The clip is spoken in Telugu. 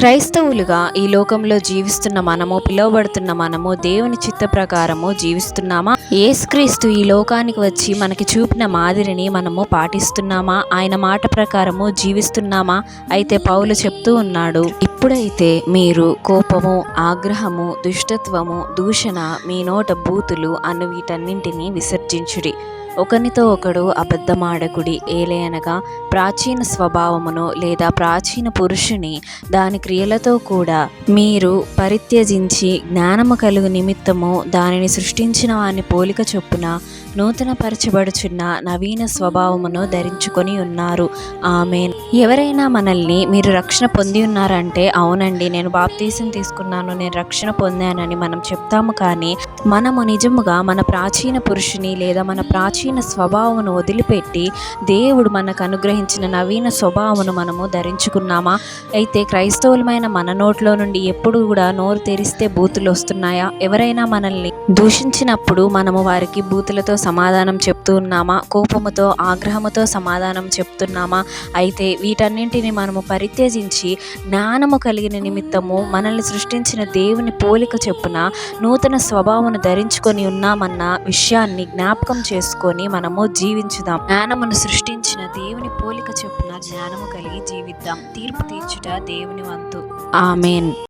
క్రైస్తవులుగా ఈ లోకంలో జీవిస్తున్న మనము, పిలువబడుతున్న మనము దేవుని చిత్త ప్రకారము జీవిస్తున్నామా? యేసుక్రీస్తు ఈ లోకానికి వచ్చి మనకి చూపిన మాదిరిని మనము పాటిస్తున్నామా? ఆయన మాట ప్రకారము జీవిస్తున్నామా? అయితే పౌలు చెప్తూ ఉన్నాడు, ఇప్పుడైతే మీరు కోపము, ఆగ్రహము, దుష్టత్వము, దూషణ, మీ నోట బూతులు అను వీటన్నింటినీ విసర్జించుడి. ఒకనితో ఒకడు అబద్ధమాడకుడి. ఏలయనగా ప్రాచీన స్వభావమును లేదా ప్రాచీన పురుషుని దాని క్రియలతో కూడా మీరు పరిత్యజించి జ్ఞానము కలుగు నిమిత్తము దానిని సృష్టించిన వాని పోలిక చొప్పున నూతనపరచబడుచున్న నవీన స్వభావమును ధరించుకొని ఉన్నారు. ఆమేన్. ఎవరైనా మనల్ని మీరు రక్షణ పొంది ఉన్నారంటే, అవునండి నేను బాప్తీసం తీసుకున్నాను, నేను రక్షణ పొందానని మనం చెప్తాము. కానీ మనము నిజముగా మన ప్రాచీన పురుషుని లేదా మన ప్రాచీన స్వభావమును వదిలిపెట్టి దేవుడు మనకు అనుగ్రహించిన నవీన స్వభావమును మనము ధరించుకున్నామా? అయితే క్రైస్తవులమైన మన నోట్లో నుండి ఎప్పుడు కూడా నోరు తెరిస్తే బూతులు వస్తున్నాయా? ఎవరైనా మనల్ని దూషించినప్పుడు మనము వారికి బూతులతో సమాధానం చెప్తూ ఉన్నామా? కోపముతో, ఆగ్రహముతో సమాధానం చెప్తున్నామా? అయితే వీటన్నింటిని మనము పరిత్యజించి జ్ఞానము కలిగిన నిమిత్తము మనల్ని సృష్టించిన దేవుని పోలిక చొప్పున నూతన స్వభావమును ధరించుకొని ఉన్నామన్న విషయాన్ని జ్ఞాపకం చేసుకొని మనము జీవించుదాం. జ్ఞానమును సృష్టించిన దేవుని పోలిక చొప్పున జ్ఞానము కలిగి జీవిద్దాం. తీర్పు తీర్చుట దేవుని వంతు. ఆమేన్.